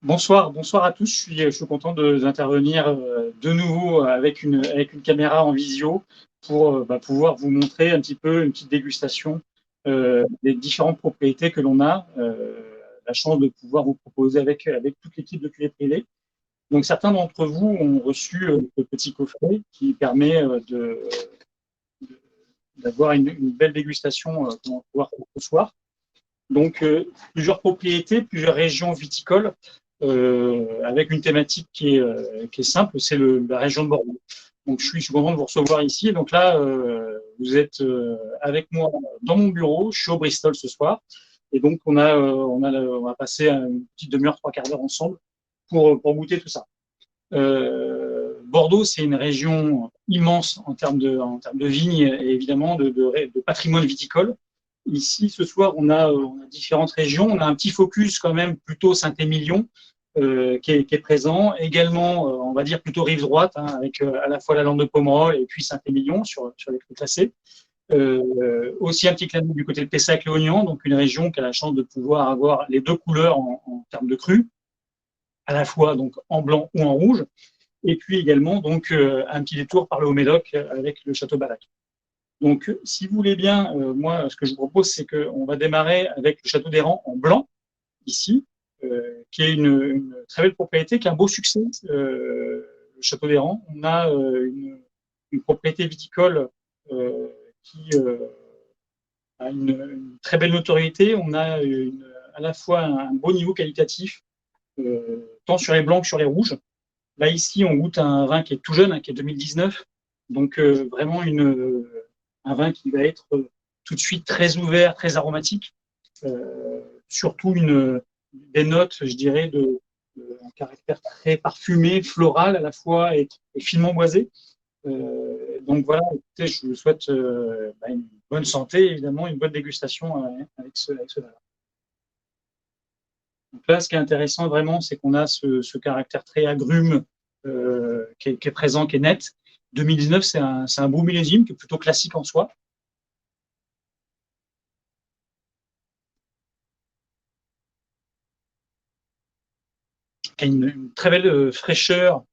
Bonsoir à tous. Je suis content d'intervenir de nouveau avec une caméra en visio pour pouvoir vous montrer un petit peu une petite dégustation des différentes propriétés que l'on a la chance de pouvoir vous proposer avec toute l'équipe de QV Privé. Donc certains d'entre vous ont reçu ce petit coffret qui permet d'avoir une belle dégustation qu'on va pouvoir faire ce soir. Donc, plusieurs propriétés, plusieurs régions viticoles, avec une thématique qui est simple, c'est la région de Bordeaux. Donc, je suis content de vous recevoir ici. Donc là, vous êtes avec moi dans mon bureau. Je suis au Bristol ce soir. Et donc, on va passer une petite demi-heure, trois quarts d'heure ensemble pour goûter tout ça. Bordeaux, c'est une région immense en termes de vignes et évidemment de patrimoine viticole. Ici, ce soir, on a différentes régions. On a un petit focus quand même plutôt Saint-Émilion qui est présent. Également, on va dire plutôt rive droite, hein, avec à la fois la lande de Pomerol et puis Saint-Émilion sur les crus classés. Aussi un petit clin d'œil du côté de Pessac-Léognan, donc une région qui a la chance de pouvoir avoir les deux couleurs en termes de crus, à la fois donc en blanc ou en rouge. Et puis également donc un petit détour par le Haut-Médoc avec le château Balac. Donc, si vous voulez bien, moi, ce que je vous propose, c'est qu'on va démarrer avec le château d'Héran en blanc, ici, qui est une très belle propriété, qui a un beau succès, le château d'Héran. On a une propriété viticole euh, qui a une très belle notoriété. On a à la fois un beau niveau qualitatif, tant sur les blancs que sur les rouges. Là, ici, on goûte un vin qui est tout jeune, hein, qui est 2019. Donc, vraiment un vin qui va être tout de suite très ouvert, très aromatique. Surtout des notes, je dirais, un caractère très parfumé, floral à la fois et finement boisé. Donc voilà, écoutez, je vous souhaite une bonne santé, évidemment, une bonne dégustation avec ce vin. Donc là, ce qui est intéressant vraiment, c'est qu'on a ce caractère très agrume qui est présent, qui est net. 2019, c'est un beau millésime qui est plutôt classique en soi. Qui a une très belle fraîcheur,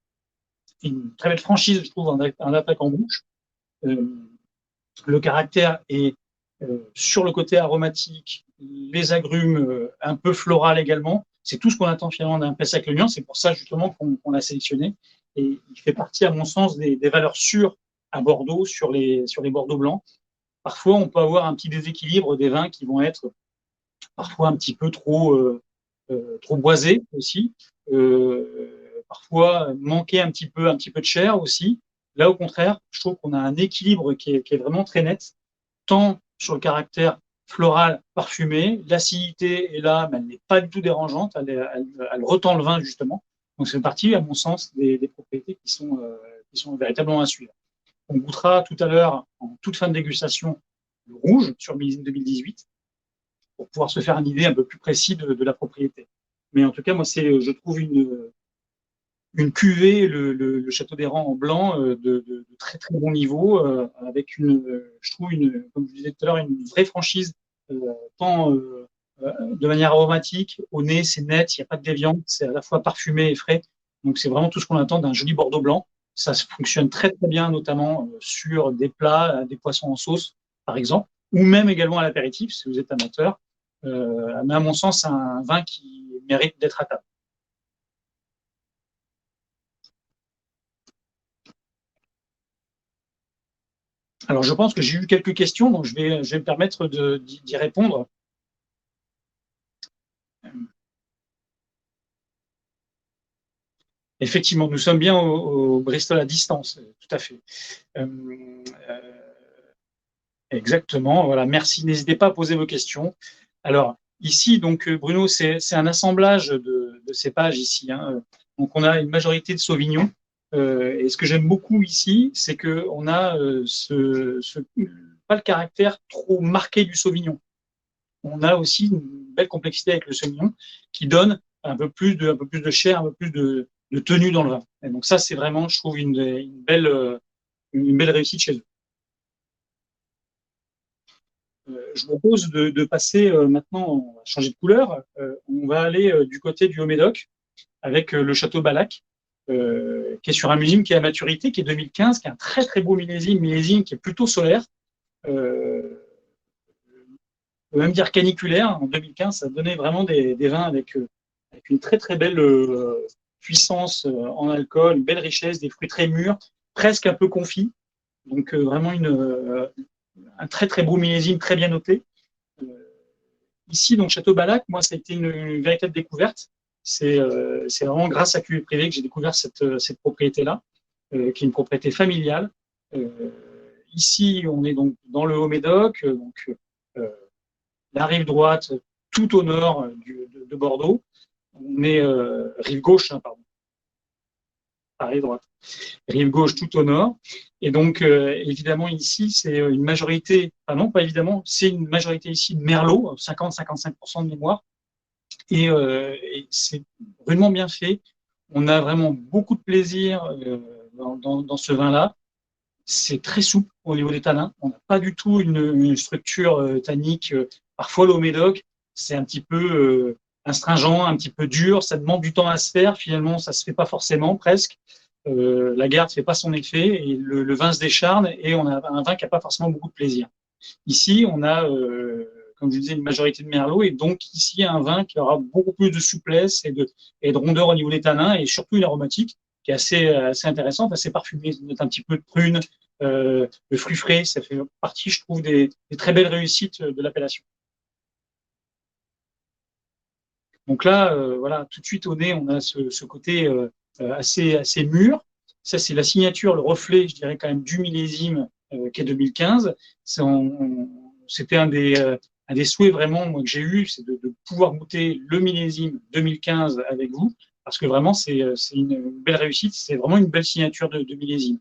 une très belle franchise, je trouve, en attaque en bouche. Euh, le caractère est sur le côté aromatique, les agrumes un peu floral également. C'est tout ce qu'on attend finalement d'un Pessac-Léognan. C'est pour ça justement qu'on l'a sélectionné. Et il fait partie, à mon sens, des valeurs sûres à Bordeaux sur les Bordeaux blancs. Parfois, on peut avoir un petit déséquilibre des vins qui vont être parfois un petit peu trop boisés aussi. Parfois, manquer un petit peu de chair aussi. Là, au contraire, je trouve qu'on a un équilibre qui est vraiment très net, tant sur le caractère floral, parfumé. L'acidité est là, mais elle n'est pas du tout dérangeante. Elle retend le vin, justement. Donc, c'est partie, à mon sens, des propriétés qui sont véritablement à suivre. On goûtera tout à l'heure, en toute fin de dégustation, le rouge sur millésime 2018 pour pouvoir se faire une idée un peu plus précise de la propriété. Mais en tout cas, moi, je trouve une cuvée, le Château d'Héran en blanc, de très très bon niveau, avec je trouve, comme je disais tout à l'heure, une vraie franchise, tant de manière aromatique, au nez, c'est net, il n'y a pas de déviant, c'est à la fois parfumé et frais. Donc, c'est vraiment tout ce qu'on attend d'un joli Bordeaux blanc. Ça fonctionne très très bien, notamment sur des plats, des poissons en sauce, par exemple, ou même également à l'apéritif, si vous êtes amateur. Mais à mon sens, c'est un vin qui mérite d'être à table. Alors, je pense que j'ai eu quelques questions, donc je vais me permettre d'y répondre. Effectivement, nous sommes bien au Bristol à distance, tout à fait. Euh, euh, Exactement. Voilà. Merci. N'hésitez pas à poser vos questions. Alors, ici, donc, Bruno, c'est un assemblage de cépages ici, hein. Donc, on a une majorité de Sauvignon. Et ce que j'aime beaucoup ici, c'est qu'on a pas le caractère trop marqué du Sauvignon. On a aussi une belle complexité avec le Sauvignon qui donne un peu plus de chair, un peu plus de tenue dans le vin. Et donc, ça, c'est vraiment, je trouve, une belle réussite chez eux. Je vous propose de passer maintenant, on va changer de couleur, on va aller du côté du Haut-Médoc. avec le château Ballac, qui est sur un millésime qui est à maturité, qui est 2015, qui est un très très beau millésime qui est plutôt solaire. On peut même dire caniculaire. En 2015, ça donnait vraiment des vins avec une très très belle puissance en alcool, une belle richesse, des fruits très mûrs, presque un peu confits. Donc vraiment un très très beau millésime, très bien noté. Euh, Ici, donc Château Ballac, moi, ça a été une véritable découverte. C'est vraiment grâce à QV Privé que j'ai découvert cette propriété-là, qui est une propriété familiale. Euh, Ici, on est donc dans le Haut-Médoc, donc euh, la rive droite, tout au nord de Bordeaux. On est rive gauche, hein, pardon, pas rive droite. Rive gauche tout au nord. Et donc, évidemment, ici, c'est une majorité, enfin non, pas évidemment, c'est une majorité ici de Merlot, 50-55% de mémoire. Et c'est vraiment bien fait. On a vraiment beaucoup de plaisir dans ce vin-là. C'est très souple au niveau des tanins. On n'a pas du tout une structure tannique. Parfois, le Médoc, c'est un petit peu astringent, un petit peu dur. Ça demande du temps à se faire. Finalement, ça se fait pas forcément, presque. La garde fait pas son effet et le vin se décharne et on a un vin qui n'a pas forcément beaucoup de plaisir. Ici, on a, comme je disais, une majorité de merlot et donc ici un vin qui aura beaucoup plus de souplesse et de rondeur au niveau des tanins et surtout une aromatique qui est assez intéressante, assez parfumée, un petit peu de prune, de fruits frais. Ça fait partie, je trouve, des très belles réussites de l'appellation. Donc là, voilà, tout de suite au nez, on a ce côté assez mûr. Ça, c'est la signature, le reflet, je dirais quand même, du millésime qui est 2015. C'était un des souhaits vraiment moi, que j'ai eu, c'est de pouvoir goûter le millésime 2015 avec vous, parce que vraiment, c'est une belle réussite. C'est vraiment une belle signature de millésime.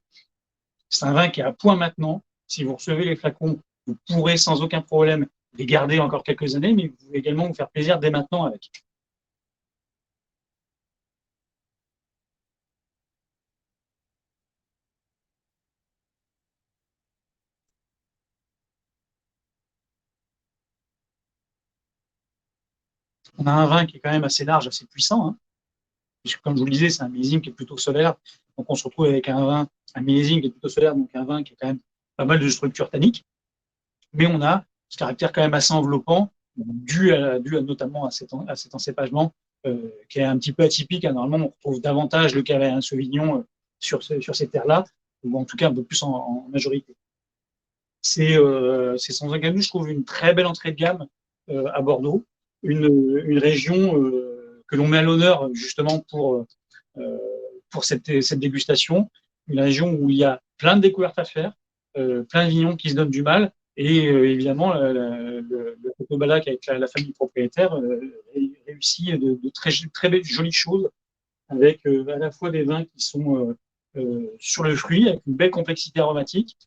C'est un vin qui est à point maintenant. Si vous recevez les flacons, vous pourrez sans aucun problème les garder encore quelques années, mais vous pouvez également vous faire plaisir dès maintenant avec. On a un vin qui est quand même assez large, assez puissant, hein, puisque comme je vous le disais, c'est un millésime qui est plutôt solaire. Donc on se retrouve avec un millésime qui est plutôt solaire, donc un vin qui a quand même pas mal de structure tannique. Mais on a ce caractère quand même assez enveloppant, dû notamment à cet encépagement qui est un petit peu atypique. Hein. Normalement, on retrouve davantage le Cabernet Sauvignon sur ces terres-là, ou en tout cas un peu plus en majorité. C'est sans aucun doute, je trouve, une très belle entrée de gamme à Bordeaux, une région que l'on met à l'honneur justement euh, pour cette dégustation, une région où il y a plein de découvertes à faire, plein de vignons qui se donnent du mal, et évidemment, le Coteau Balac avec la famille propriétaire réussit de très jolies choses, avec à la fois des vins qui sont sur le fruit, avec une belle complexité aromatique,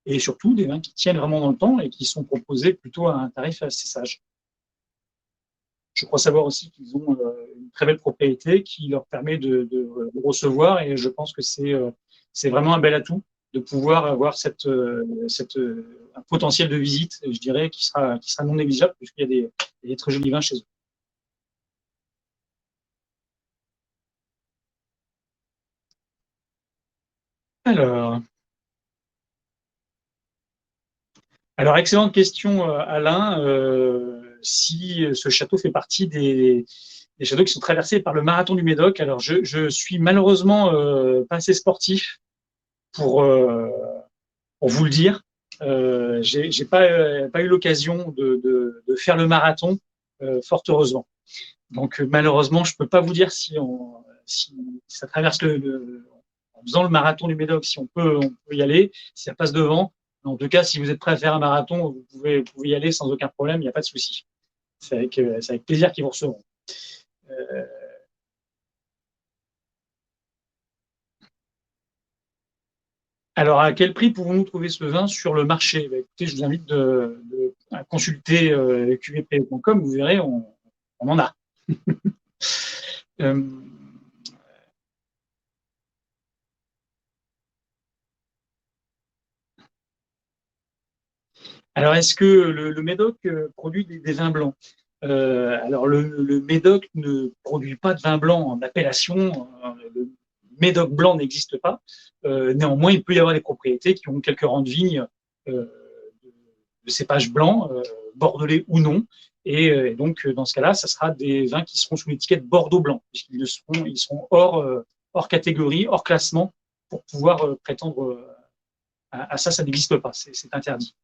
et surtout des vins qui tiennent vraiment dans le temps et qui sont proposés plutôt à un tarif assez sage. Je crois savoir aussi qu'ils ont une très belle propriété qui leur permet de recevoir et je pense que c'est vraiment un bel atout de pouvoir avoir un potentiel de visite, je dirais, qui sera non négligeable puisqu'il y a des très jolis vins chez eux. Alors, alors excellente question, Alain. Si ce château fait partie des châteaux qui sont traversés par le marathon du Médoc. Alors, je suis malheureusement pas assez sportif pour, euh, pour vous le dire. J'ai pas eu l'occasion de faire le marathon, fort heureusement. Donc, malheureusement, je peux pas vous dire si ça traverse en faisant le marathon du Médoc, si on peut y aller, si ça passe devant. En tout cas, si vous êtes prêt à faire un marathon, vous pouvez y aller sans aucun problème, il n'y a pas de souci. C'est avec plaisir qu'ils vous recevront. Euh, Alors, à quel prix pouvons-nous trouver ce vin sur le marché? Bah, écoutez, je vous invite à consulter qvp.com, vous verrez, on en a. Euh, alors, est-ce que le Médoc produit des vins blancs? Alors, le Médoc ne produit pas de vin blanc en appellation. Le Médoc blanc n'existe pas. Néanmoins, il peut y avoir des propriétés qui ont quelques rangs de vigne de cépage blanc, bordelais ou non. Et donc, dans ce cas-là, ça sera des vins qui seront sous l'étiquette Bordeaux blanc, puisqu'ils seront hors catégorie, hors classement, pour pouvoir prétendre à ça. Ça n'existe pas, c'est interdit.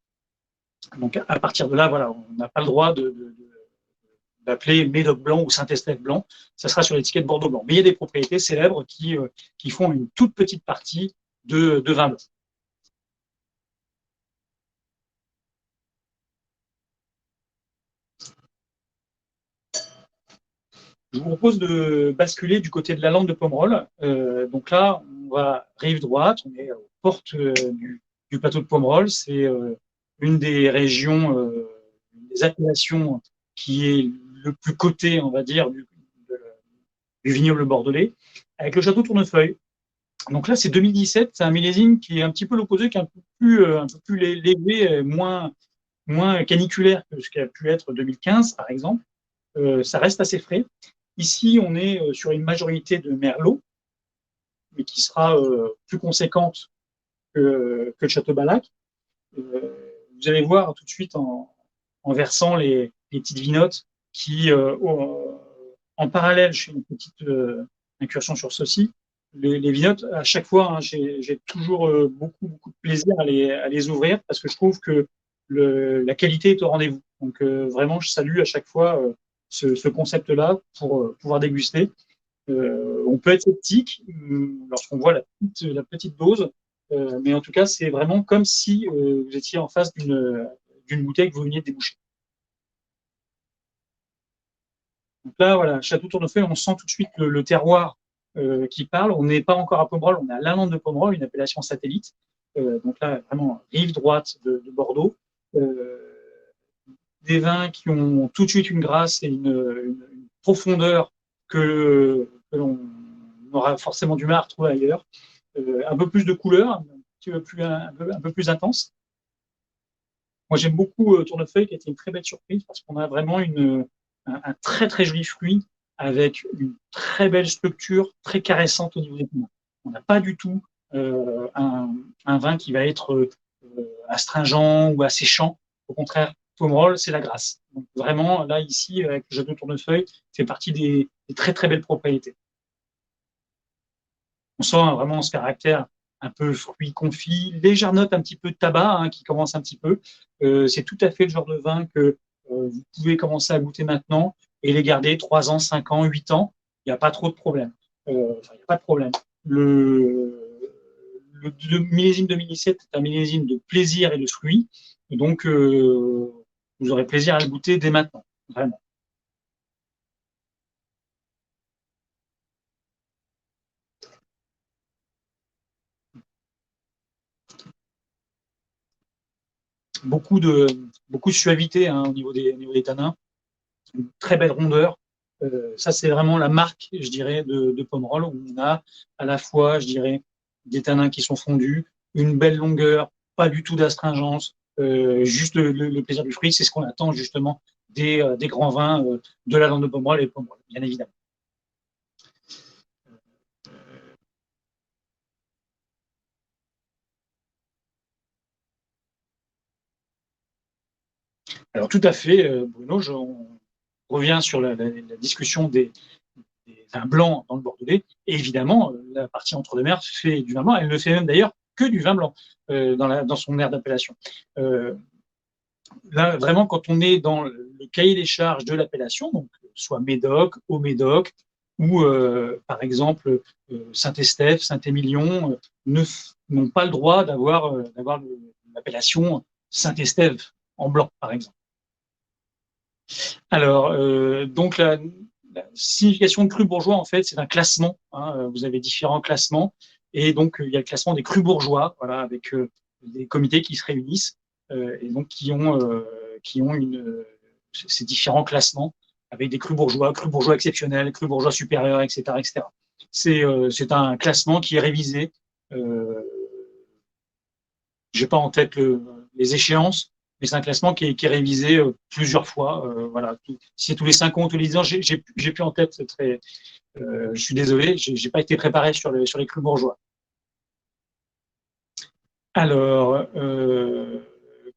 Donc, à partir de là, voilà, on n'a pas le droit d'appeler Médoc blanc ou Saint-Estèphe blanc. Ça sera sur l'étiquette Bordeaux blanc. Mais il y a des propriétés célèbres qui font une toute petite partie de vin blanc. Je vous propose de basculer du côté de la lande de Pomerol. Donc là, on va rive droite, on est aux portes du plateau de Pomerol. C'est une des régions, des appellations qui est le plus coté, on va dire, du vignoble bordelais, avec le château Tournefeuille. Donc là, c'est 2017, c'est un millésime qui est un petit peu l'opposé, qui est un peu plus léger, moins caniculaire que ce qu'a pu être 2015, par exemple. Ça reste assez frais. Ici, on est sur une majorité de merlot, mais qui sera plus conséquente que le Château Balac. Vous allez voir tout de suite en versant les petites vinottes qui, en parallèle, je fais une petite incursion sur ceci. Les vinottes, à chaque fois, hein, j'ai toujours beaucoup de plaisir à les ouvrir parce que je trouve que la qualité est au rendez-vous. Donc vraiment, je salue à chaque fois ce concept-là pour pouvoir déguster. On peut être sceptique lorsqu'on voit la petite dose, mais en tout cas, c'est vraiment comme si vous étiez en face d'une bouteille que vous veniez de déboucher. Donc là, voilà, Château Tournefeuille, on sent tout de suite le terroir qui parle. On n'est pas encore à Pomerol, on est à l'Alande de Pomerol, une appellation satellite. Donc là, vraiment, rive droite de Bordeaux. Des vins qui ont tout de suite une grâce et une profondeur que l'on aura forcément du mal à retrouver ailleurs. Un peu plus de couleur, un peu plus intense. Moi, j'aime beaucoup Tournefeuille, qui a été une très belle surprise parce qu'on a vraiment un très très joli fruit avec une très belle structure, très caressante au niveau des poumons. On n'a pas du tout un vin qui va être astringent ou asséchant. Au contraire, Pomerol, c'est la grâce. Donc vraiment, là, ici, avec le Château Tournefeuille, fait partie des très très belles propriétés. On sent vraiment ce caractère un peu fruit confit, légère note un petit peu de tabac hein, qui commence un petit peu. C'est tout à fait le genre de vin que vous pouvez commencer à goûter maintenant et les garder 3 ans, 5 ans, 8 ans. Il n'y a pas trop de problème. Il n'y a pas de problème. Le millésime 2017 est un millésime de plaisir et de fruits. Donc, vous aurez plaisir à le goûter dès maintenant. Vraiment. Beaucoup de suavité hein, au niveau des tanins. Une très belle rondeur. Ça, c'est vraiment la marque, je dirais, de Pomerol, où on a à la fois, je dirais, des tanins qui sont fondus, une belle longueur, pas du tout d'astringence, juste le plaisir du fruit. C'est ce qu'on attend justement des grands vins de la lande de Pomerol et de Pomerol, bien évidemment. Alors tout à fait, Bruno, on revient sur la discussion des vins blancs dans le Bordelais. Et évidemment, la partie entre-deux-mers fait du vin blanc. Elle ne fait même d'ailleurs que du vin blanc dans son aire d'appellation. Là, vraiment, quand on est dans le cahier des charges de l'appellation, donc soit Médoc, Haut-Médoc, ou par exemple Saint-Estèphe, Saint-Émilion, n'ont pas le droit d'avoir l'appellation Saint-Estèphe en blanc, par exemple. Alors, donc la signification de cru bourgeois, en fait, c'est un classement. Hein, vous avez différents classements. Et donc, il y a le classement des crus bourgeois, voilà, avec des comités qui se réunissent et donc qui ont ces différents classements avec des crus bourgeois exceptionnels, crus bourgeois supérieurs, etc., etc. C'est un classement qui est révisé. Je n'ai pas en tête les échéances, mais c'est un classement qui est révisé plusieurs fois. Voilà, si c'est tous les 5 ans, tous les 10 ans, j'ai plus en tête. Je suis désolé, j'ai pas été préparé sur les crus bourgeois. Alors,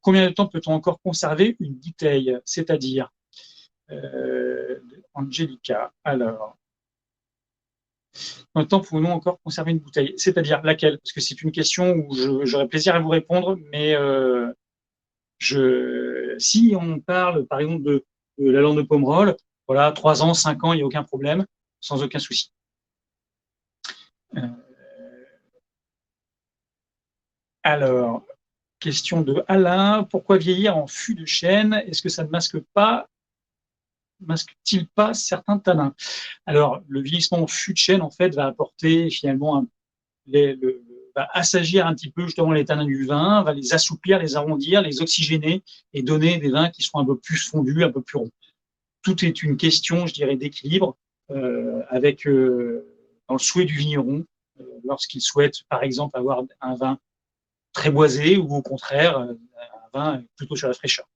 combien de temps peut-on encore conserver une bouteille? C'est-à-dire, Angelica, alors, combien de temps pouvons-nous encore conserver une bouteille? C'est-à-dire laquelle? Parce que c'est une question où j'aurais plaisir à vous répondre, mais si on parle, par exemple, de la lande de Pomerol, voilà, 3 ans, 5 ans, il n'y a aucun problème, sans aucun souci. Euh, alors, question de Alain, pourquoi vieillir en fût de chêne? Est-ce que ça ne masque-t-il pas certains tanins? Alors, le vieillissement en fût de chêne, en fait, va apporter finalement va assagir un petit peu justement les tanins du vin, va les assouplir, les arrondir, les oxygéner et donner des vins qui seront un peu plus fondus, un peu plus ronds. Tout est une question, je dirais, d'équilibre avec dans le souhait du vigneron lorsqu'il souhaite, par exemple, avoir un vin très boisé ou au contraire un vin plutôt sur la fraîcheur.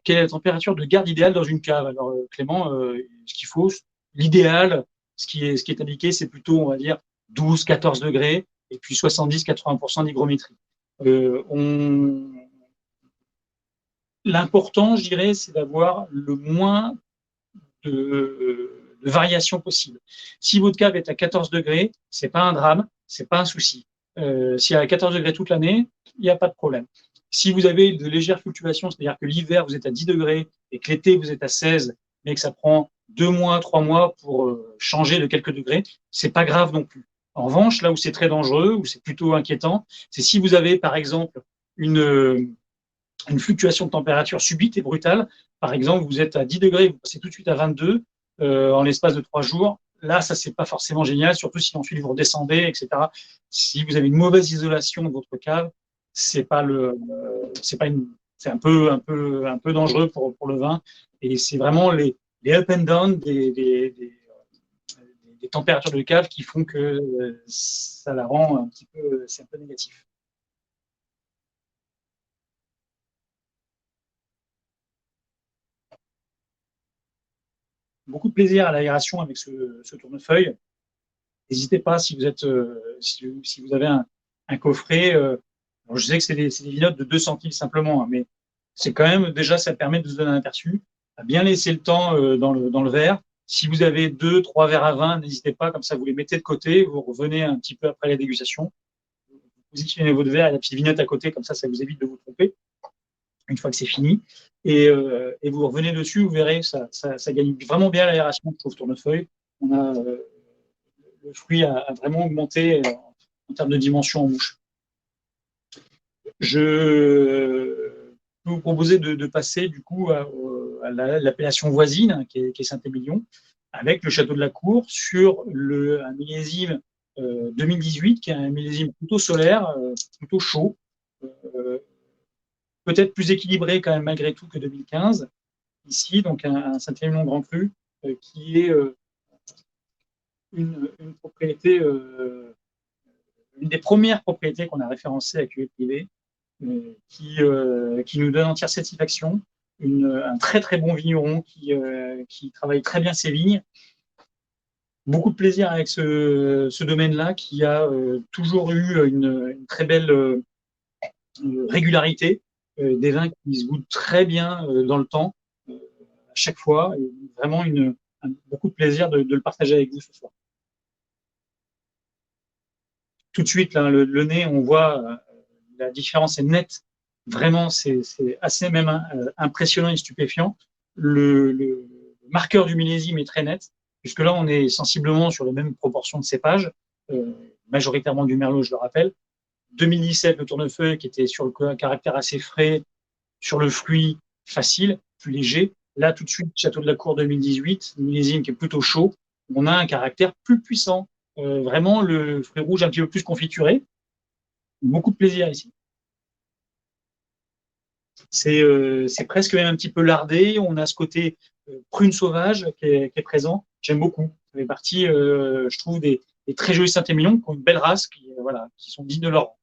Quelle est la température de garde idéale dans une cave? Alors Clément, ce qu'il faut, l'idéal, ce qui est indiqué, c'est plutôt, on va dire, 12-14 degrés et puis 70-80% d'hygrométrie. L'important, je dirais, c'est d'avoir le moins de variation possible. Si votre cave est à 14 degrés, c'est pas un drame, c'est pas un souci. Si elle est à 14 degrés toute l'année, il n'y a pas de problème. Si vous avez de légères fluctuations, c'est-à-dire que l'hiver vous êtes à 10 degrés et que l'été vous êtes à 16, mais que ça prend 2 mois, 3 mois pour changer de quelques degrés, c'est pas grave non plus. En revanche, là où c'est très dangereux, où c'est plutôt inquiétant, c'est si vous avez par exemple une fluctuation de température subite et brutale. Par exemple, vous êtes à 10 degrés, vous passez tout de suite à 22 en l'espace de 3 jours. Là, ça, c'est pas forcément génial, surtout si ensuite vous redescendez, etc. Si vous avez une mauvaise isolation de votre cave, c'est pas c'est pas c'est un peu dangereux pour le vin. Et c'est vraiment les up and down des températures de cave qui font que ça la rend un petit peu, c'est un peu négatif. Beaucoup de plaisir à l'aération avec ce tournefeuille. N'hésitez pas si vous êtes, si vous avez un coffret. Je sais que c'est des vignobles de 2 centimes simplement, hein, mais c'est quand même déjà ça permet de se donner un aperçu. À bien laisser le temps dans le verre. Si vous avez 2, 3 verres à vin, n'hésitez pas, comme ça vous les mettez de côté, vous revenez un petit peu après la dégustation, vous positionnez votre verre et la petite vignette à côté, comme ça vous évite de vous tromper une fois que c'est fini. Et vous revenez dessus, vous verrez, ça gagne vraiment bien l'aération, je trouve, tournefeuille. On a, le fruit a vraiment augmenté en termes de dimension en bouche. Je peux vous proposer de passer du coup à l'appellation voisine, hein, qui est Saint-Émilion, avec le château de la Cour sur un millésime 2018, qui est un millésime plutôt solaire, plutôt chaud, peut-être plus équilibré quand même malgré tout que 2015. Ici, donc un Saint-Émilion Grand Cru, qui est une propriété, une des premières propriétés qu'on a référencées à QE Privé, qui nous donne entière satisfaction. Un très très bon vigneron qui travaille très bien ses vignes. Beaucoup de plaisir avec ce domaine-là qui a toujours eu une très belle régularité, des vins qui se goûtent très bien dans le temps, à chaque fois. Et vraiment beaucoup de plaisir de le partager avec vous ce soir. Tout de suite, là, le nez, on voit la différence est nette. Vraiment, c'est assez même impressionnant et stupéfiant. Le marqueur du millésime est très net, puisque là, on est sensiblement sur les mêmes proportions de cépages, majoritairement du merlot, je le rappelle. 2017, le tournefeuille qui était sur le caractère assez frais, sur le fruit facile, plus léger. Là, tout de suite, Château de la Cour 2018, millésime qui est plutôt chaud. On a un caractère plus puissant. Vraiment, le fruit rouge un petit peu plus confituré. Beaucoup de plaisir ici. C'est presque même un petit peu lardé. On a ce côté prune sauvage qui est présent. J'aime beaucoup. Ça fait partie, je trouve, des très jolis Saint-Émilion qui ont une belle race, voilà, qui sont dignes de leur rang.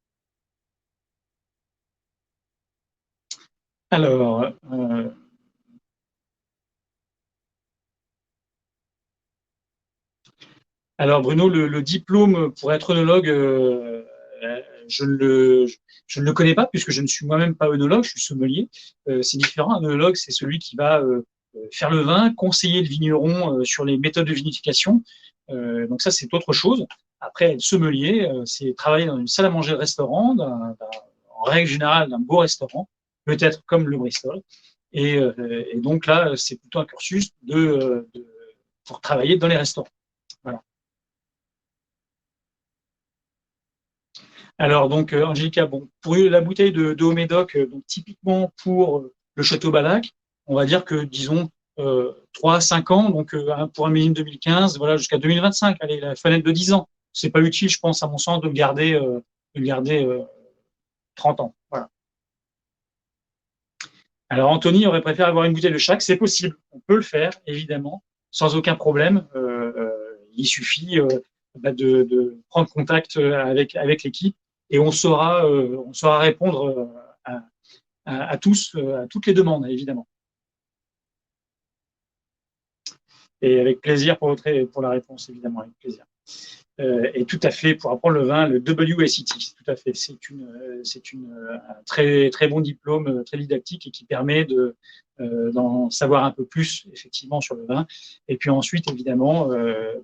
Alors, alors Bruno, le diplôme pour être œnologue, je ne le, je ne le connais pas puisque je ne suis moi-même pas œnologue, je suis sommelier. C'est différent. Un œnologue, c'est celui qui va faire le vin, conseiller le vigneron sur les méthodes de vinification. Donc ça, c'est autre chose. Après, être sommelier, c'est travailler dans une salle à manger de restaurant, en règle générale d'un beau restaurant, peut-être comme le Bristol. Et donc là, c'est plutôt un cursus pour travailler dans les restaurants. Voilà. Alors, donc, Angélica, bon, pour la bouteille de Haut Médoc, donc typiquement pour le Château Balac, on va dire que, disons, 3 à 5 ans, donc pour un millésime 2015, voilà, jusqu'à 2025, allez, la fenêtre de 10 ans. C'est pas utile, je pense, à mon sens, de le garder 30 ans. Voilà. Alors, Anthony aurait préféré avoir une bouteille de chaque, c'est possible, on peut le faire, évidemment, sans aucun problème. Il suffit de prendre contact avec l'équipe et on saura répondre à tous, à toutes les demandes, évidemment. Et avec plaisir pour la réponse, évidemment, avec plaisir. Et tout à fait, pour apprendre le vin, le WSET, tout à fait. Un très, très bon diplôme, très didactique et qui permet d'en savoir un peu plus, effectivement, sur le vin. Et puis ensuite, évidemment,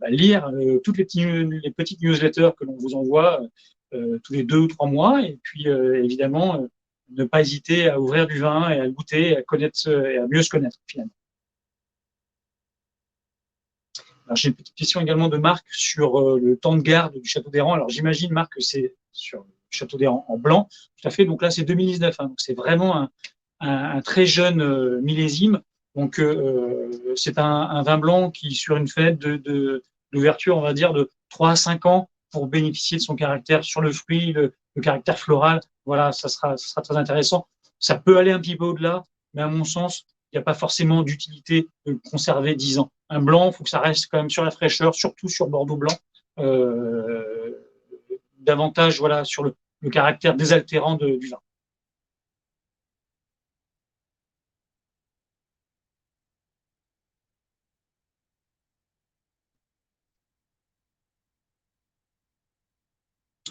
lire toutes les petites newsletters que l'on vous envoie tous les 2 ou 3 mois. Et puis, évidemment, ne pas hésiter à ouvrir du vin et à le goûter, à connaître et à mieux se connaître, finalement. Alors, j'ai une petite question également de Marc sur le temps de garde du Château d'Héran. Alors, j'imagine, Marc, que c'est sur le Château d'Héran en blanc. Tout à fait. Donc là, c'est 2019. Hein, donc, c'est vraiment un très jeune millésime. Donc, c'est un vin blanc qui, sur une fenêtre d'ouverture, on va dire, de 3 à 5 ans pour bénéficier de son caractère sur le fruit, le caractère floral. Voilà, ça sera très intéressant. Ça peut aller un petit peu au-delà, mais à mon sens, il n'y a pas forcément d'utilité de le conserver 10 ans. Un blanc, il faut que ça reste quand même sur la fraîcheur, surtout sur Bordeaux blanc. Euh, Davantage voilà, sur le caractère désaltérant du vin.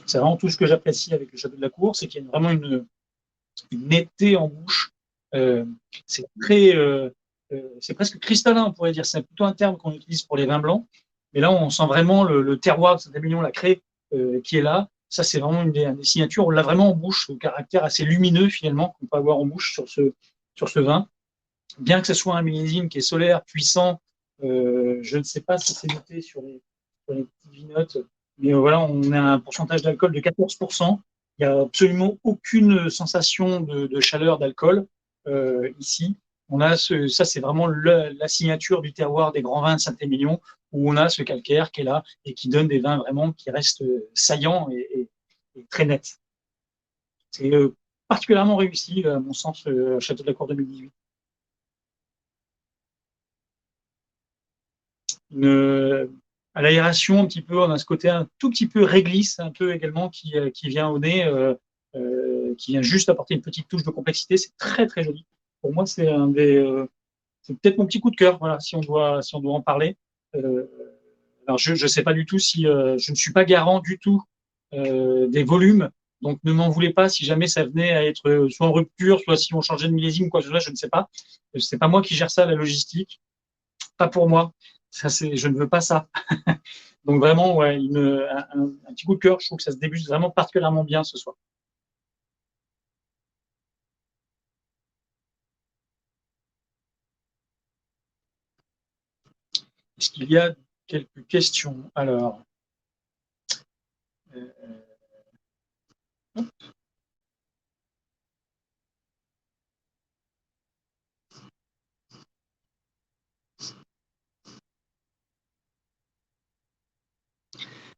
C'est vraiment tout ce que j'apprécie avec le Château de la Cour, c'est qu'il y a vraiment une netteté en bouche. Euh, c'est c'est presque cristallin, on pourrait dire. C'est plutôt un terme qu'on utilise pour les vins blancs. Mais là, on sent vraiment le terroir de Saint-Émilion, la craie qui est là. Ça, c'est vraiment une des signatures. On l'a vraiment en bouche, le caractère assez lumineux finalement qu'on peut avoir en bouche sur ce vin. Bien que ce soit un millésime qui est solaire, puissant, je ne sais pas si c'est noté sur les petites vignottes, mais voilà, on a un pourcentage d'alcool de 14%. Il n'y a absolument aucune sensation de chaleur d'alcool ici. Ça, c'est vraiment la signature du terroir des grands vins de Saint-Émilion, où on a ce calcaire qui est là et qui donne des vins vraiment qui restent saillants et très nets. C'est particulièrement réussi, à mon sens, Château de la Cour 2018. Une, à l'aération un petit peu, on a ce côté un tout petit peu réglisse, un peu également qui vient au nez, qui vient juste apporter une petite touche de complexité. C'est très très joli. Pour moi, c'est peut-être mon petit coup de cœur, voilà, si on doit en parler. Euh, alors je ne sais pas du tout si je ne suis pas garant du tout des volumes, donc ne m'en voulez pas si jamais ça venait à être soit en rupture, soit si on changeait de millésime ou quoi que ce soit, je ne sais pas. C'est pas moi qui gère ça, la logistique, pas pour moi. Ça, je ne veux pas ça. Donc vraiment, ouais, un petit coup de cœur. Je trouve que ça se déguste vraiment particulièrement bien ce soir. Est-ce qu'il y a quelques questions? Euh,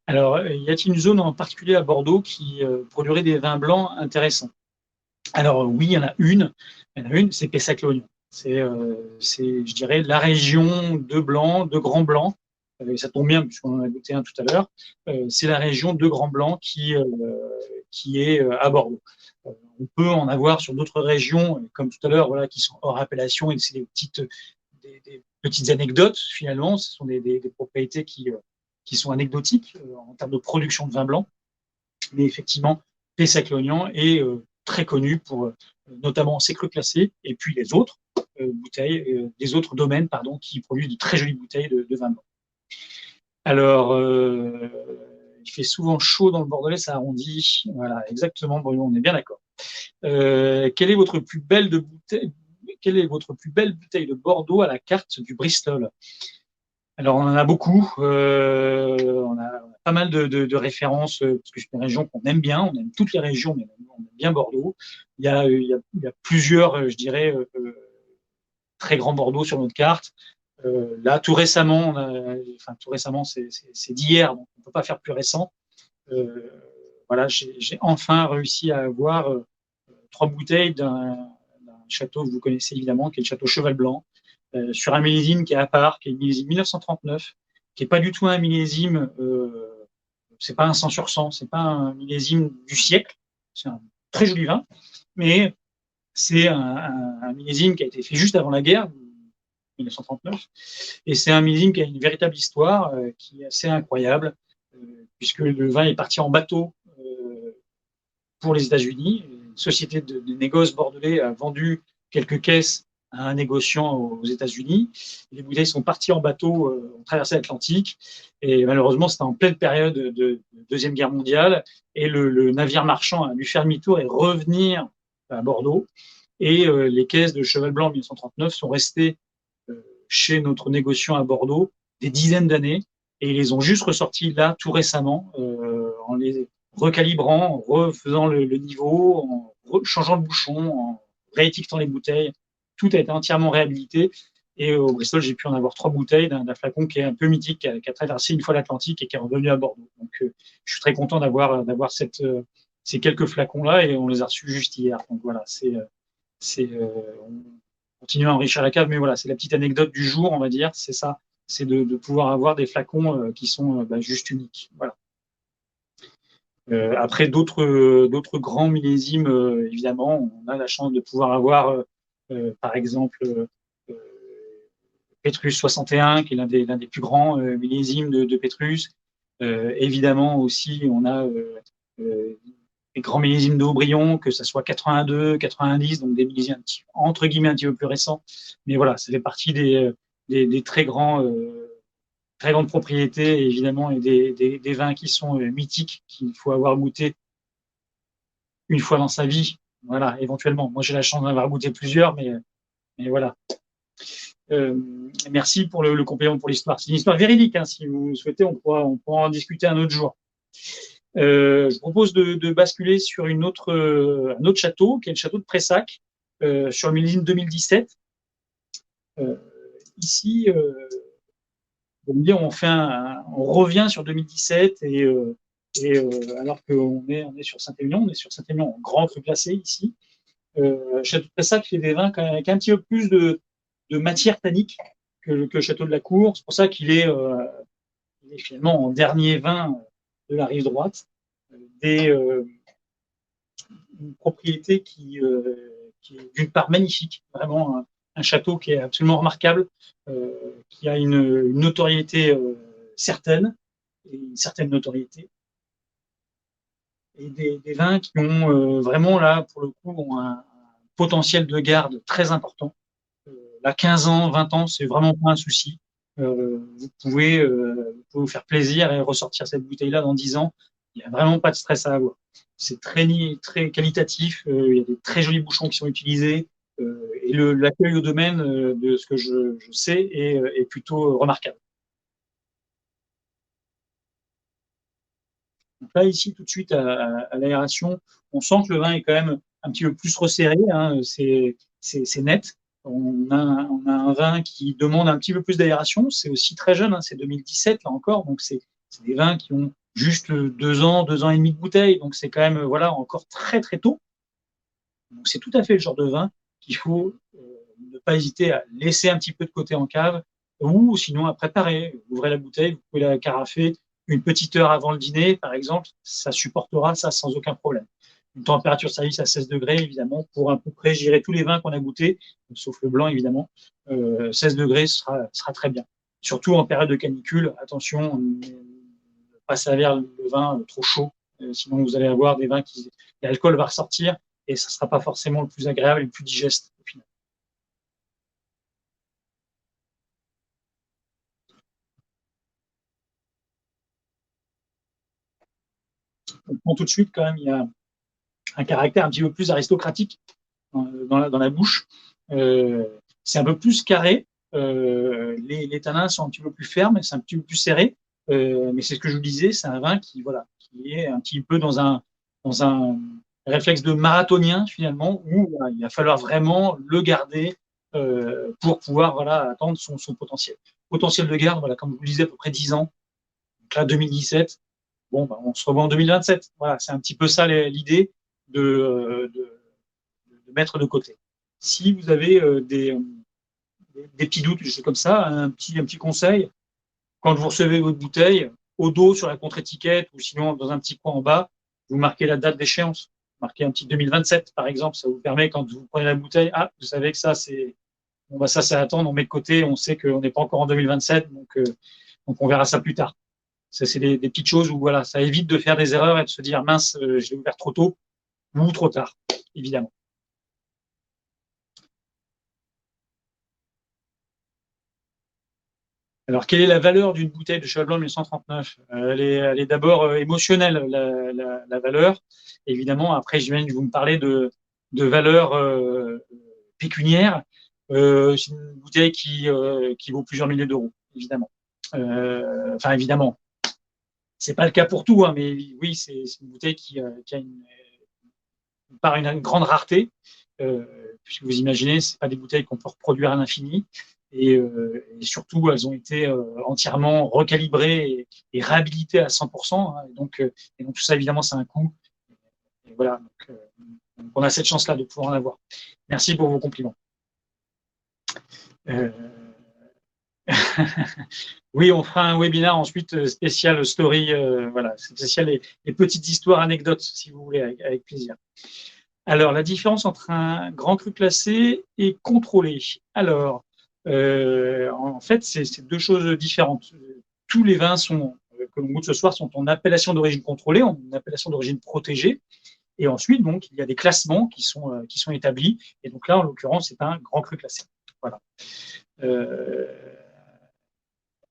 y a-t-il une zone en particulier à Bordeaux qui produirait des vins blancs intéressants? Alors oui, il y en a une. Il y en a une, c'est Pessac-Léognan. C'est, je dirais, la région de blanc, de grands blancs. Ça tombe bien puisqu'on en a goûté un tout à l'heure. C'est la région de grands blancs qui est à Bordeaux. On peut en avoir sur d'autres régions, comme tout à l'heure, voilà, qui sont hors appellation, et c'est des petites anecdotes, finalement. Ce sont des propriétés qui sont anecdotiques en termes de production de vin blanc. Mais effectivement, Pessac-Léognan est très connu pour notamment ses crus classés et puis les autres bouteilles, des autres domaines pardon, qui produisent de très jolies bouteilles de vin blanc. Alors, il fait souvent chaud dans le Bordelais, ça arrondit. Voilà, exactement, Bruno, on est bien d'accord. Quelle est votre plus belle bouteille de Bordeaux à la carte du Bristol? Alors, on en a beaucoup. On a pas mal de références, parce que c'est une région qu'on aime bien. On aime toutes les régions, mais on aime bien Bordeaux. Il y a plusieurs, je dirais, très grands Bordeaux sur notre carte. Là, tout récemment, tout récemment, c'est d'hier, donc on ne peut pas faire plus récent. Voilà, j'ai enfin réussi à avoir 3 bouteilles d'un château que vous connaissez évidemment, qui est le château Cheval Blanc, sur un millésime qui est à part, qui est le millésime 1939, qui n'est pas du tout un millésime, c'est pas un 100 sur 100, c'est pas un millésime du siècle, c'est un très joli vin, mais c'est un millésime qui a été fait juste avant la guerre, 1939, et c'est un millésime qui a une véritable histoire qui est assez incroyable, puisque le vin est parti en bateau pour les États-Unis. Une société de négoce bordelais a vendu quelques caisses à un négociant aux États-Unis. Les bouteilles sont parties en bateau, ont traversé l'Atlantique, et malheureusement, c'était en pleine période de Deuxième Guerre mondiale, et le navire marchand a dû faire demi-tour et revenir à Bordeaux, et les caisses de Cheval Blanc 1939 sont restées chez notre négociant à Bordeaux des dizaines d'années, et ils les ont juste ressortis là tout récemment, en les recalibrant, en refaisant le niveau, en changeant le bouchon, en réétiquetant les bouteilles. Tout a été entièrement réhabilité. Et au Bristol, j'ai pu en avoir 3 bouteilles d'un flacon qui est un peu mythique, qui a traversé une fois l'Atlantique et qui est revenu à Bordeaux. Donc, je suis très content d'avoir ces quelques flacons-là, et on les a reçus juste hier. Donc voilà, on continue à enrichir la cave, mais voilà, c'est la petite anecdote du jour, on va dire. C'est ça, c'est de pouvoir avoir des flacons qui sont juste uniques. Voilà. Après d'autres grands millésimes, évidemment, on a la chance de pouvoir avoir, par exemple, Pétrus 61, qui est l'un des plus grands millésimes de Pétrus. Évidemment aussi, on a les grands millésimes de Haut-Brion, que ce soit 82, 90, donc des millésimes entre guillemets un petit peu plus récents. Mais voilà, ça fait partie des très grandes propriétés, évidemment, et des vins qui sont mythiques, qu'il faut avoir goûté une fois dans sa vie. Voilà, éventuellement. Moi, j'ai la chance d'avoir goûté plusieurs, mais voilà. Merci pour le complément pour l'histoire. C'est une histoire véridique, hein, si vous souhaitez, on pourra en discuter un autre jour. Je propose de basculer sur un autre château, qui est le château de Pressac, sur le millésime 2017. Ici, on revient sur 2017 alors qu'on est sur Saint-Émilion, on est sur Saint-Émilion en grand cru classé ici. Château de Pressac fait des vins quand même avec un petit peu plus de matière tannique que le château de la Cour. C'est pour ça qu'il est finalement en dernier vin de la rive droite. Une propriété qui est d'une part magnifique, vraiment un château qui est absolument remarquable, qui a une notoriété certaine, et une certaine notoriété, et des vins qui ont vraiment là, pour le coup, ont un potentiel de garde très important. Là, 15 ans, 20 ans, c'est vraiment pas un souci. Vous pouvez vous faire plaisir et ressortir cette bouteille-là dans 10 ans. Il n'y a vraiment pas de stress à avoir. C'est très qualitatif. Il y a des très jolis bouchons qui sont utilisés. Et l'accueil au domaine, de ce que je sais, est plutôt remarquable. Donc là, ici, tout de suite, à l'aération, on sent que le vin est quand même un petit peu plus resserré. Hein, c'est net. On a un vin qui demande un petit peu plus d'aération. C'est aussi très jeune, hein, c'est 2017 là encore. Donc c'est des vins qui ont juste 2 ans et demi de bouteille. Donc c'est quand même voilà encore très très tôt. Donc c'est tout à fait le genre de vin qu'il faut ne pas hésiter à laisser un petit peu de côté en cave, ou sinon à préparer. Vous ouvrez la bouteille, vous pouvez la carafer une petite heure avant le dîner, par exemple, ça supportera ça sans aucun problème. une température de service à 16 degrés, évidemment, pour à peu près gérer tous les vins qu'on a goûtés, sauf le blanc, évidemment. 16 degrés sera très bien. Surtout en période de canicule, attention, ne pas servir le vin trop chaud, sinon vous allez avoir des vins qui l'alcool va ressortir et ça ne sera pas forcément le plus agréable et le plus digeste au final. On prend tout de suite quand même, il y a un caractère un petit peu plus aristocratique dans la bouche. C'est un peu plus carré. Les tanins sont un petit peu plus fermes, c'est un petit peu plus serré. Mais c'est ce que je vous disais, c'est un vin qui, voilà, qui est un petit peu dans un réflexe de marathonien finalement, où voilà, il va falloir vraiment le garder pour pouvoir voilà, atteindre son potentiel. Potentiel de garde, voilà, comme je vous le disais, à peu près 10 ans. Donc là, 2017, bon, bah, on se revoit en 2027. Voilà, c'est un petit peu ça l'idée de mettre de côté. Si vous avez des petits doutes, c'est comme ça, un petit conseil, quand vous recevez votre bouteille, au dos sur la contre-étiquette ou sinon dans un petit coin en bas, vous marquez la date d'échéance. Marquez un petit 2027 par exemple, ça vous permet quand vous prenez la bouteille, ah, vous savez que ça c'est bon, bah, ça c'est à attendre, on met de côté, on sait qu'on n'est pas encore en 2027, donc on verra ça plus tard. Ça c'est des petites choses où voilà, ça évite de faire des erreurs et de se dire mince, je l'ai ouvert trop tôt ou trop tard, évidemment. Alors, quelle est la valeur d'une bouteille de Cheval Blanc 1939? Elle est d'abord émotionnelle, la valeur. Évidemment, après, j'imagine que vous me parlez de valeur pécuniaire. C'est une bouteille qui vaut plusieurs milliers d'euros, évidemment. Enfin, évidemment, c'est pas le cas pour tout, hein, mais oui, c'est une bouteille qui a une grande rareté, euh, puisque vous imaginez, c'est pas des bouteilles qu'on peut reproduire à l'infini. Et surtout, elles ont été entièrement recalibrées et réhabilitées à 100%. Hein, et donc tout ça, évidemment, c'est un coût. Et voilà, donc on a cette chance-là de pouvoir en avoir. Merci pour vos compliments. Euh, oui, on fera un webinaire ensuite spécial story, voilà, spécial les petites histoires, anecdotes, si vous voulez, avec plaisir. Alors, la différence entre un grand cru classé et contrôlé. Alors, en fait, c'est deux choses différentes. Tous les vins que l'on goûte ce soir sont en appellation d'origine contrôlée, en appellation d'origine protégée. Et ensuite, donc, il y a des classements qui sont établis. Et donc là, en l'occurrence, c'est un grand cru classé. Voilà. Euh,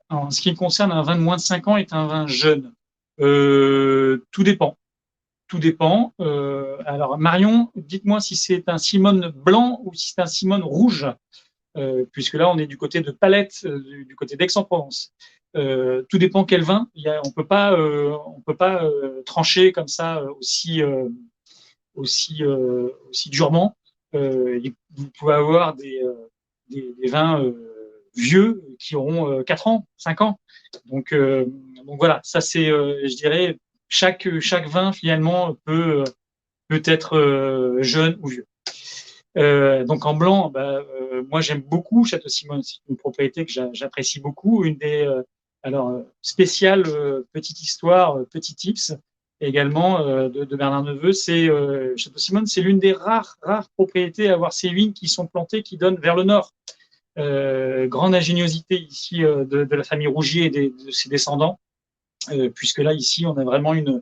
en ce qui concerne un vin de moins de 5 ans est un vin jeune. Tout dépend. Tout dépend. Alors, Marion, dites-moi si c'est un Simone blanc ou si c'est un Simone rouge, puisque là, on est du côté de Palette, du côté d'Aix-en-Provence. Tout dépend quel vin. On peut pas trancher comme ça aussi durement. Vous pouvez avoir des vins vieux qui auront 4 ans, 5 ans. Donc voilà, ça c'est, je dirais, chaque vin finalement peut être jeune ou vieux. Donc en blanc, moi j'aime beaucoup Château Simone, c'est une propriété que j'apprécie beaucoup. Une des spéciale petite histoire, petit tips également de Bernard Neveu, c'est Château Simone, c'est l'une des rares propriétés à avoir ces vignes qui sont plantées qui donnent vers le nord. Grande ingéniosité ici de la famille Rougier et de ses descendants, puisque là, ici, on a vraiment une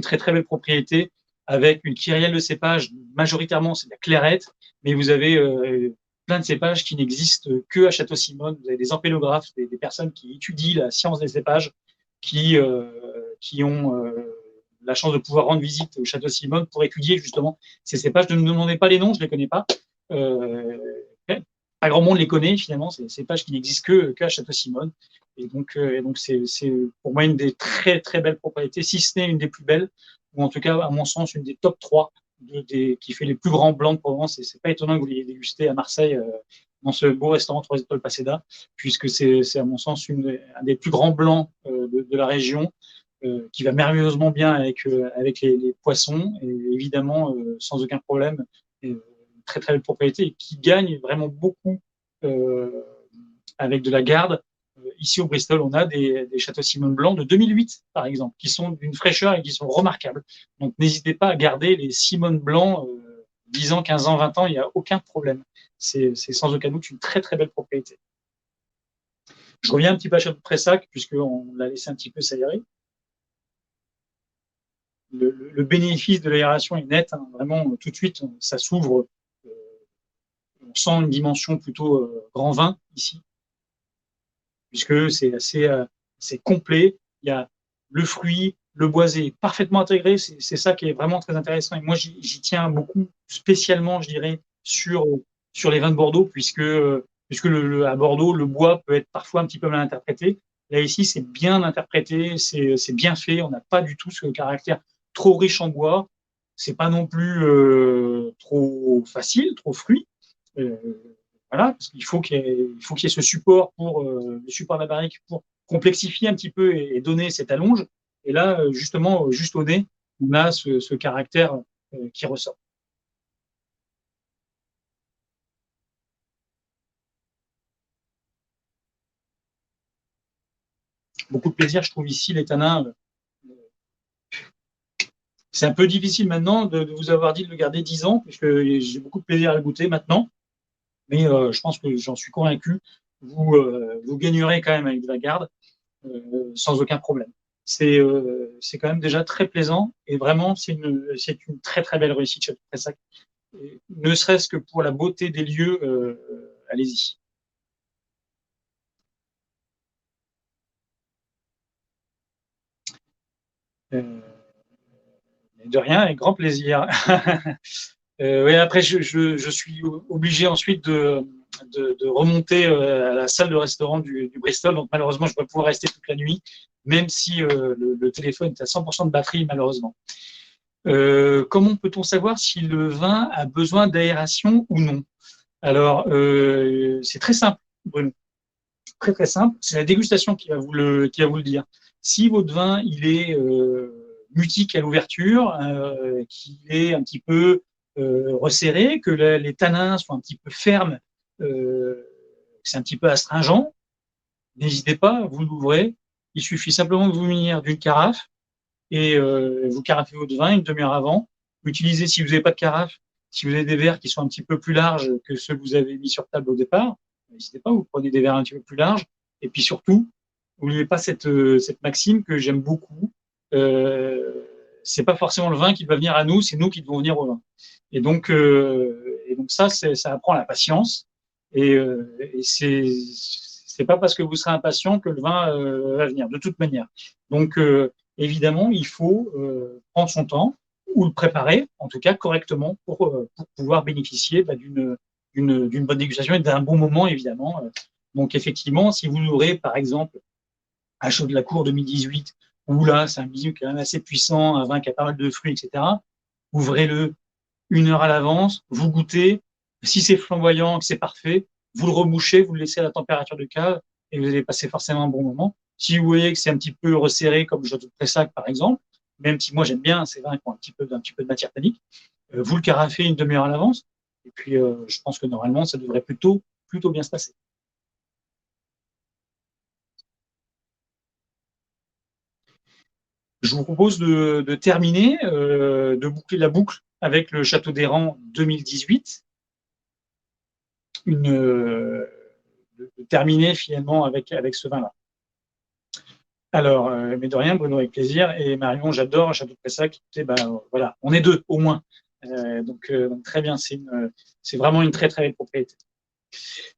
très très belle propriété avec une kyrielle de cépages. Majoritairement, c'est de la clairette, mais vous avez plein de cépages qui n'existent que à Château-Simone. Vous avez des empélographes, des personnes qui étudient la science des cépages, qui ont la chance de pouvoir rendre visite au Château-Simone pour étudier justement ces cépages. Ne me demandez pas les noms, je ne les connais pas. Euh, Pas grand monde les connaît finalement, c'est des cépages qui n'existent que à Château-Simone. Et donc c'est pour moi une des très très belles propriétés, si ce n'est une des plus belles, ou en tout cas à mon sens une des top 3 qui fait les plus grands blancs de Provence. Et c'est pas étonnant que vous l'ayez dégusté à Marseille dans ce beau restaurant 3 étoiles Paseda, puisque c'est à mon sens un des plus grands blancs de la région, qui va merveilleusement bien avec les poissons et évidemment sans aucun problème. Et, très très belle propriété et qui gagne vraiment beaucoup avec de la garde ici au Bristol, on a des châteaux Simone Blanc de 2008, par exemple, qui sont d'une fraîcheur et qui sont remarquables. Donc, n'hésitez pas à garder les Simone Blanc 10 ans, 15 ans, 20 ans, il n'y a aucun problème. C'est sans aucun doute une très, très belle propriété. Je reviens un petit peu à Château de Pressac, puisqu'on l'a laissé un petit peu s'aérer. Le bénéfice de l'aération est net, hein, vraiment, tout de suite, ça s'ouvre. On sent une dimension plutôt grand vin ici, puisque c'est assez complet. Il y a le fruit, le boisé parfaitement intégré. C'est ça qui est vraiment très intéressant. Et moi, j'y tiens beaucoup, spécialement, je dirais, sur les vins de Bordeaux, puisque à Bordeaux, le bois peut être parfois un petit peu mal interprété. Là, ici, c'est bien interprété, c'est bien fait. On n'a pas du tout ce caractère trop riche en bois. C'est pas non plus trop facile, trop fruit. Euh, voilà, parce qu'il faut qu'il y ait ce support le support de la barrique pour complexifier un petit peu et donner cette allonge. Et là, justement, juste au nez, on a ce caractère qui ressort. Beaucoup de plaisir, je trouve ici les tanins. C'est un peu difficile maintenant de vous avoir dit de le garder 10 ans, puisque j'ai beaucoup de plaisir à le goûter maintenant. Mais je pense que j'en suis convaincu, vous gagnerez quand même avec de la garde sans aucun problème. C'est quand même déjà très plaisant et vraiment c'est une très très belle réussite Château Pressac. Ne serait-ce que pour la beauté des lieux, allez-y. Euh, de rien, avec grand plaisir. Oui, après, je suis obligé ensuite de remonter à la salle de restaurant du Bristol. Donc, malheureusement, je ne vais pas pouvoir rester toute la nuit, même si le téléphone est à 100% de batterie, malheureusement. Comment peut-on savoir si le vin a besoin d'aération ou non? Alors, c'est très simple, Bruno. Très, très simple. C'est la dégustation qui va vous le dire. Si votre vin, il est mutique à l'ouverture, qu'il est un petit peu resserré, que les tanins sont un petit peu fermes, c'est un petit peu astringent, n'hésitez pas, vous l'ouvrez. Il suffit simplement de vous munir d'une carafe et vous carafez votre vin une demi-heure avant. Utilisez, si vous n'avez pas de carafe, si vous avez des verres qui sont un petit peu plus larges que ceux que vous avez mis sur table au départ, n'hésitez pas, vous prenez des verres un petit peu plus larges. Et puis surtout, n'oubliez pas cette maxime que j'aime beaucoup. Euh, c'est pas forcément le vin qui va venir à nous, c'est nous qui devons venir au vin. Et donc ça, ça apprend la patience. Et c'est pas parce que vous serez impatient que le vin va venir, de toute manière. Donc, évidemment, il faut prendre son temps ou le préparer, en tout cas correctement, pour pouvoir bénéficier d'une bonne dégustation et d'un bon moment, évidemment. Donc, effectivement, si vous aurez, par exemple, un Chaux de la Cour 2018, où là, c'est un millésime quand même assez puissant, un vin qui a pas mal de fruits, etc., ouvrez-le 1 heure à l'avance, vous goûtez. Si c'est flamboyant, que c'est parfait, vous le rebouchez, vous le laissez à la température de cave et vous allez passer forcément un bon moment. Si vous voyez que c'est un petit peu resserré, comme le Château de Pressac, par exemple, même si moi j'aime bien ces vins qui ont un petit peu de matière tannique, vous le carafez une demi-heure à l'avance. Et puis, je pense que normalement, ça devrait plutôt bien se passer. Je vous propose de terminer, de boucler la boucle avec le Château d'Héran 2018, de terminer finalement avec ce vin-là. Alors, mais de rien, Bruno, avec plaisir. Et Marion, j'adore Château de Pressac. Ben, voilà, on est deux au moins. Donc très bien, c'est vraiment une très très belle propriété.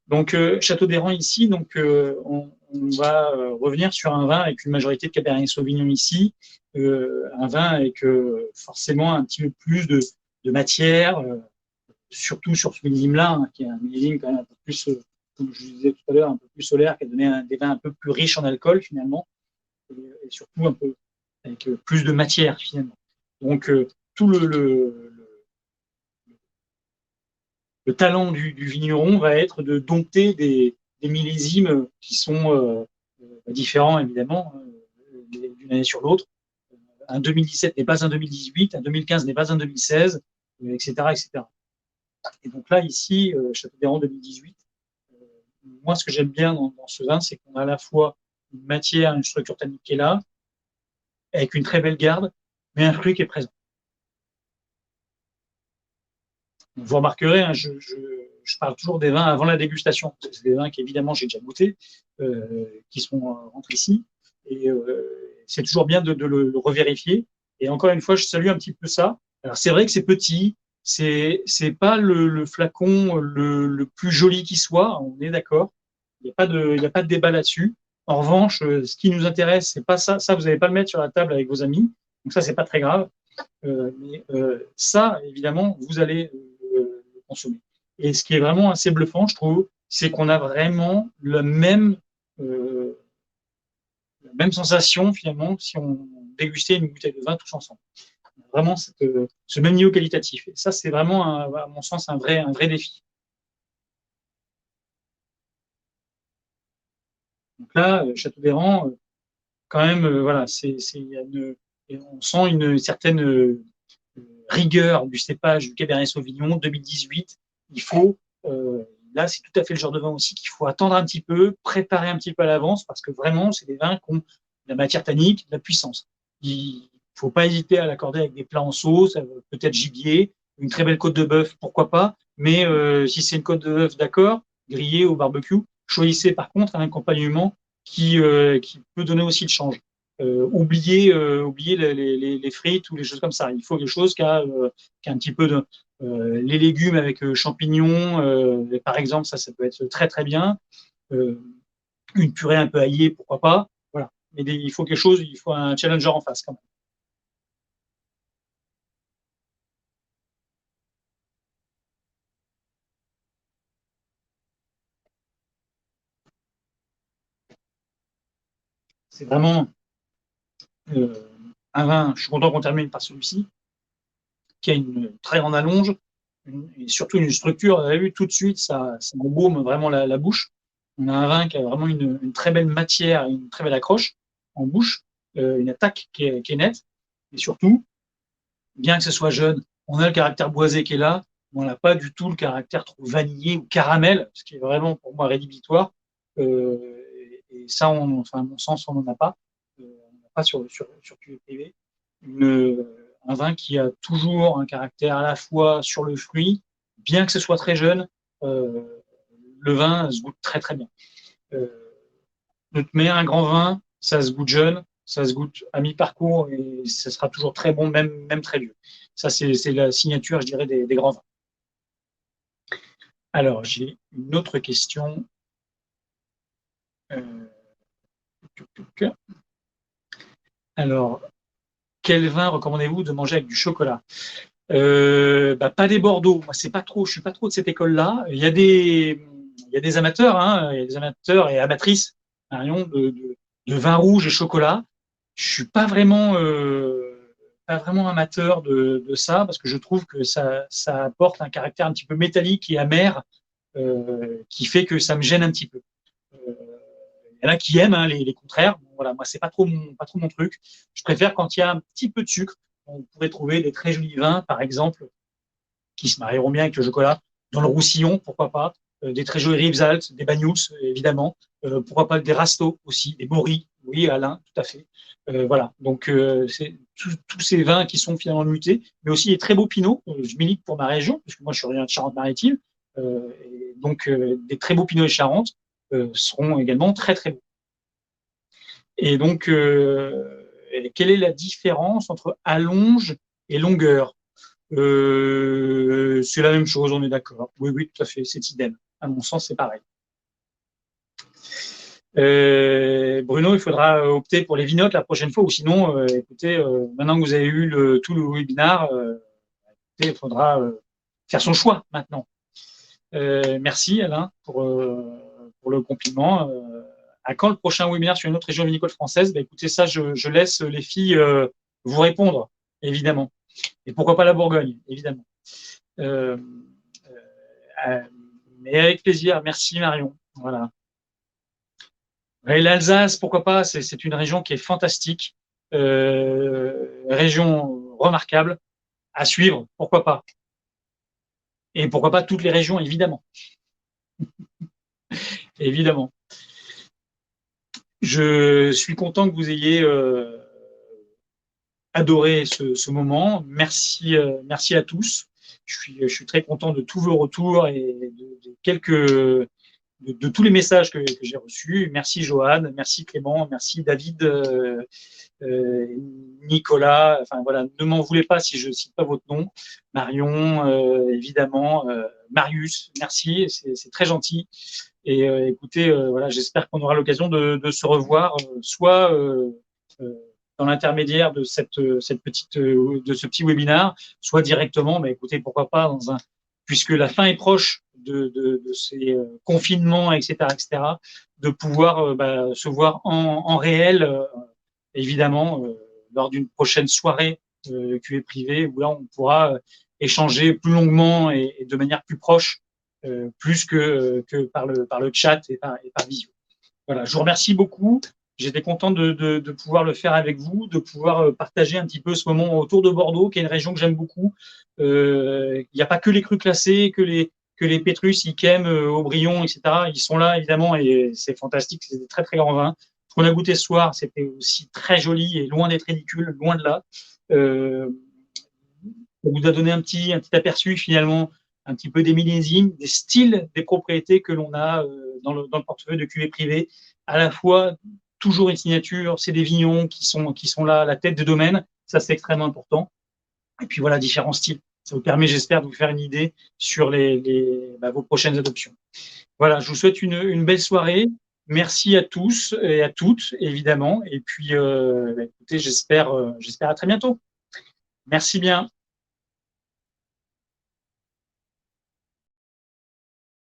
Donc Château d'Héran ici, donc on va revenir sur un vin avec une majorité de Cabernet Sauvignon ici, un vin avec forcément un petit peu plus de matière, surtout sur ce millésime-là, hein, qui est un millésime quand même un peu plus, comme je disais tout à l'heure, un peu plus solaire, qui a donné des vins un peu plus riches en alcool finalement, et surtout un peu avec plus de matière finalement. Donc tout le talent du vigneron va être de dompter des millésimes qui sont différents évidemment d'une année sur l'autre. Un 2017 n'est pas un 2018, un 2015 n'est pas un 2016, etc., etc. Et donc là, ici, Château d'Héran 2018 moi, ce que j'aime bien dans ce vin, c'est qu'on a à la fois une matière, une structure tannique qui est là, avec une très belle garde, mais un fruit qui est présent. Vous remarquerez, hein, je parle toujours des vins avant la dégustation. C'est des vins qu'évidemment j'ai déjà goûtés, qui sont rentrés ici. Et c'est toujours bien de le revérifier. Et encore une fois, je salue un petit peu ça. Alors c'est vrai que c'est petit, c'est pas le flacon le plus joli qui soit, on est d'accord. Il y a pas de débat là-dessus. En revanche, ce qui nous intéresse, c'est pas ça. Ça, vous n'allez pas le mettre sur la table avec vos amis. Donc ça, c'est pas très grave. Mais ça, évidemment, vous allez le consommer. Et ce qui est vraiment assez bluffant, je trouve, c'est qu'on a vraiment euh, la même sensation, finalement, si on dégustait une bouteille de vin tous ensemble. Vraiment ce même niveau qualitatif. Et ça, c'est vraiment, à mon sens, un vrai défi. Donc là, Château d'Héran, quand même, voilà, on sent une certaine rigueur du cépage du Cabernet Sauvignon 2018. Il faut, là, c'est tout à fait le genre de vin aussi qu'il faut attendre un petit peu, préparer un petit peu à l'avance, parce que vraiment, c'est des vins qui ont de la matière tannique, de la puissance. Il ne faut pas hésiter à l'accorder avec des plats en sauce, peut-être gibier, une très belle côte de bœuf, pourquoi pas. Mais si c'est une côte de bœuf, d'accord, grillée au barbecue, choisissez par contre un accompagnement qui peut donner aussi le change. Oublier les frites ou les choses comme ça. Il faut quelque chose qui a un petit peu de les légumes avec champignons, par exemple, ça peut être très très bien. Euh, une purée un peu aillée, pourquoi pas. Voilà. Mais il faut quelque chose, il faut un challenger en face quand même. C'est vraiment euh, un vin. Je suis content qu'on termine par celui-ci, qui a une très grande allonge et surtout une structure. Vous avez vu tout de suite, ça embaume vraiment la bouche. On a un vin qui a vraiment une très belle matière, une très belle accroche en bouche, une attaque qui est nette. Et surtout, bien que ce soit jeune, on a le caractère boisé qui est là, mais on n'a pas du tout le caractère trop vanillé ou caramel, ce qui est vraiment pour moi rédhibitoire. Euh, et ça, enfin, à mon sens, on n'en a pas. On n'a pas sur cuvée privée. Un vin qui a toujours un caractère à la fois sur le fruit, bien que ce soit très jeune, euh, le vin se goûte très très bien. Euh, mais un grand vin, ça se goûte jeune, ça se goûte à mi-parcours et ça sera toujours très bon, même très vieux. Ça, c'est la signature, je dirais, des grands vins. Alors, j'ai une autre question. Euh, alors, quel vin recommandez-vous de manger avec du chocolat? Pas des Bordeaux. Moi, c'est pas trop. Je suis pas trop de cette école-là. Il y a des amateurs, hein, il y a des amateurs et amatrices, Marion, de vin rouge et chocolat. Je suis pas vraiment amateur de ça parce que je trouve que ça apporte un caractère un petit peu métallique et amer qui fait que ça me gêne un petit peu. Euh, il y en a qui aiment hein, les contraires. Bon, voilà, moi, c'est pas trop mon truc. Je préfère quand il y a un petit peu de sucre. On pourrait trouver des très jolis vins, par exemple, qui se marieront bien avec le chocolat. Dans le Roussillon, pourquoi pas. Des très jolis Rivesaltes, des Banyuls, évidemment. Pourquoi pas des Rasto aussi, des Boris. Oui, Alain, tout à fait. Voilà. Donc, c'est tous ces vins qui sont finalement mutés, mais aussi les très beaux pinots. Je milite pour ma région, puisque moi, je suis originaire de Charente-Maritime. Des très beaux pinots et Charentes seront également très, très beaux. Et donc, quelle est la différence entre allonge et longueur? C'est la même chose, on est d'accord. Oui, oui, tout à fait, c'est idem. À mon sens, c'est pareil. Bruno, il faudra opter pour les vignottes la prochaine fois, ou sinon, écoutez, maintenant que vous avez eu tout le webinaire, écoutez, il faudra faire son choix maintenant. Merci Alain pour le compliment. À quand le prochain webinaire sur une autre région vinicole française? Bah, écoutez, ça, je laisse les filles vous répondre, évidemment. Et pourquoi pas la Bourgogne, évidemment. Euh, euh, mais avec plaisir. Merci Marion. Voilà. Et l'Alsace, pourquoi pas? C'est une région qui est fantastique, région remarquable à suivre. Pourquoi pas? Et pourquoi pas toutes les régions, évidemment. évidemment. Je suis content que vous ayez adoré ce moment. Merci, merci à tous. Je suis très content de tous vos retours et de tous les messages que j'ai reçus. Merci Johan, merci Clément, merci David, Nicolas. Enfin voilà, ne m'en voulez pas si je ne cite pas votre nom. Marion, évidemment, Marius, merci, c'est très gentil. Et écoutez, voilà, j'espère qu'on aura l'occasion de se revoir, soit dans l'intermédiaire de cette petite, de ce petit webinaire, soit directement. Mais écoutez, pourquoi pas puisque la fin est proche de ces confinements, etc., de pouvoir se voir en réel, évidemment, lors d'une prochaine soirée QA privée, où là on pourra échanger plus longuement et de manière plus proche, plus que par le chat et par visio. Voilà, je vous remercie beaucoup. J'étais content de pouvoir le faire avec vous, de pouvoir partager un petit peu ce moment autour de Bordeaux, qui est une région que j'aime beaucoup. Il n'y a pas que les crus classés, que les Pétrus, Yquem, Aubryon, etc. Ils sont là, évidemment, et c'est fantastique. C'est des très, très grands vins. Ce qu'on a goûté ce soir, c'était aussi très joli et loin d'être ridicule, loin de là. Ça vous a donné un petit aperçu, finalement, un petit peu des millésimes, des styles, des propriétés que l'on a dans le portefeuille de cuvées privées. À la fois, toujours une signature, c'est des vignons qui sont là à la tête du domaine. Ça, c'est extrêmement important. Et puis voilà, différents styles. Ça vous permet, j'espère, de vous faire une idée sur vos prochaines adoptions. Voilà, je vous souhaite une belle soirée. Merci à tous et à toutes, évidemment. Et puis, écoutez, j'espère à très bientôt. Merci bien.